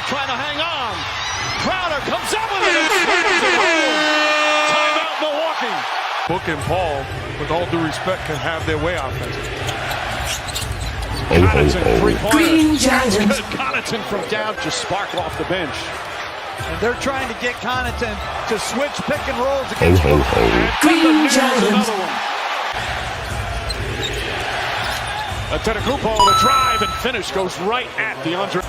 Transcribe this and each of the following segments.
trying to hang on. Crowder comes up with it. Timeout, Milwaukee. Book and Paul, with all due respect, can have their way offensively. Connaughton, Green three-pointer. Giants. Connaughton from down, just spark off the bench. And they're trying to get Connaughton to switch pick and rolls against Green Giants. Another one. Antetokounmpo, the drive and finish goes right at DeAndre.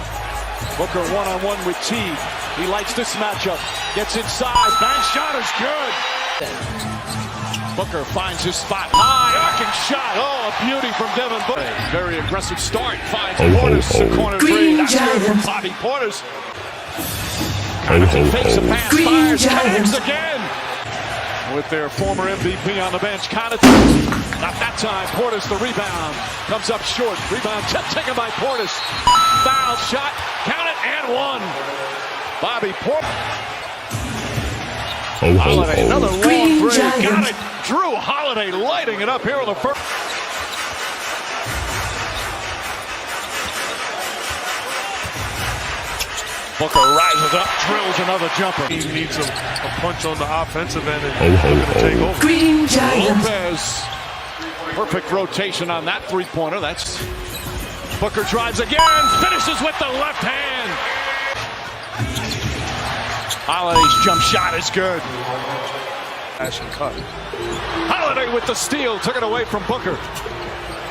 Booker one-on-one with Teague. He likes this matchup. Gets inside. Bank shot is good. Booker finds his spot. High arcing shot. Oh, a beauty from Devin Booker. Very aggressive start. Finds Portis. The corner three. That's good from Bobby Portis. Connaughton fakes a pass. Green Fires. Giants. Tags again. With their former MVP on the bench, Connaughton. Not that time. Portis the rebound. Comes up short. Rebound taken by Portis. Foul shot. Count it and one. Bobby Portis. Holiday, another long Green break. Got Giants. it. Drew Holiday lighting it up here in the first. Booker rises up, drills another jumper. He needs a punch on the offensive end and going to take over. Green Giants. Lopez. Perfect rotation on that three-pointer. That's Booker drives again, finishes with the left hand. Holiday's jump shot is good. Action cut. Holiday with the steal, took it away from Booker.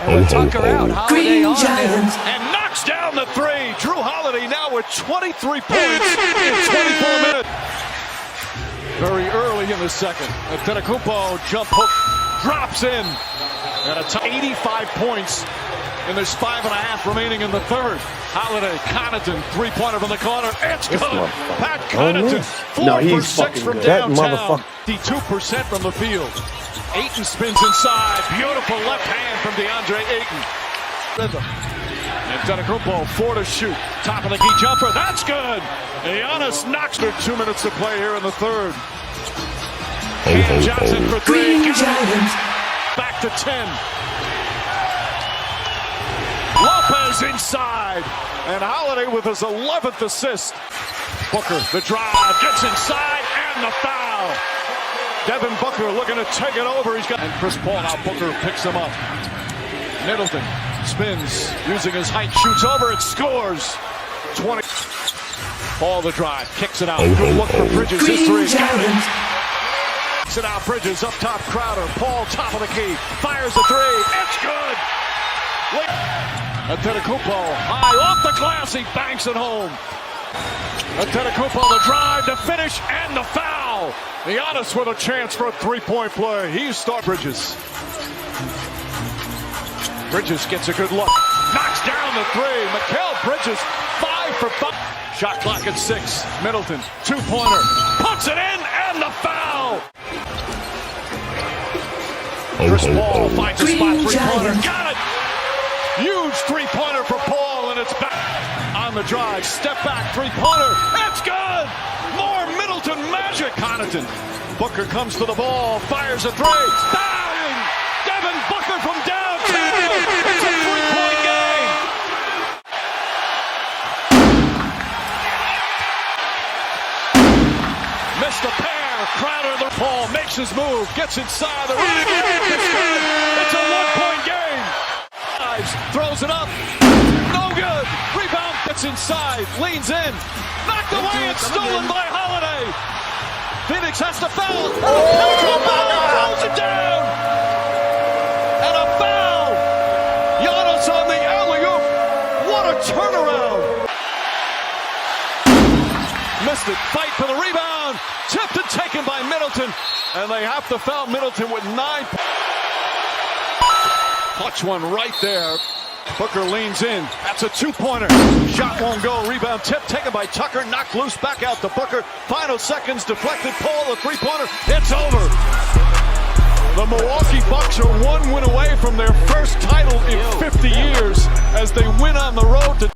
And with Tucker out, Holiday Green on there. Giants. And knocks down the three. Drew Holiday now with 23 points in 24 minutes. Very early in the second. Antetokounmpo jump hook drops in. At a 85 points. And there's 5.5 remaining in the third. Holiday, Connaughton, three-pointer from the corner. It's good. Pat Connaughton, 4 for 6 from downtown. 52% from the field. Ayton spins inside. Beautiful left hand from DeAndre Ayton. And Antetokounmpo, 4 to shoot. Top of the key jumper. That's good. Giannis knocks there. 2 minutes to play here in the third. Cam Johnson for three. Green Giants. Back to 10. Lopez inside. And Holiday with his 11th assist. Booker, the drive, gets inside, and the foul. Devin Booker looking to take it over. He's got, and Chris Paul, now Booker picks him up. Middleton spins, using his height, shoots over, it scores. 20. Paul the drive, kicks it out. Good look for Bridges. His Green three. Giants. Kicks it out, Bridges up top, Crowder. Paul top of the key, fires the three. It's good. Antetokounmpo high off the glass. He banks it home. Antetokounmpo the drive to finish and the foul. Giannis with a chance for a three-point play. He's start Bridges. Bridges gets a good look. Knocks down the three. Mikal Bridges 5 for 5. Shot clock at 6. Middleton two-pointer. Puts it in and the foul. Chris Paul finds a spot. Three-pointer. Got it. Huge three-pointer for Paul, and it's back on the drive. Step back, three-pointer. That's good. More Middleton magic. Connaughton. Booker comes to the ball, fires a three. Bang! Devin Booker from downtown. It's a three-point game. Missed a pair. Crowder, the Paul makes his move, gets inside the rim. It's good. It's a one-point game. Throws it up. No good. Rebound gets inside. Leans in. Knocked away and stolen by Holiday. Phoenix has to foul. Throws it down. And a foul. Giannis on the alley-oop. What a turnaround. Missed it. Fight for the rebound. Tipped and taken by Middleton. And they have to foul Middleton with 9. Clutch one right there. Booker leans in. That's a two-pointer. Shot won't go. Rebound tip taken by Tucker. Knocked loose. Back out to Booker. Final seconds. Deflected. Paul, a three-pointer. It's over. The Milwaukee Bucks are 1 win away from their first title in 50 years as they win on the road to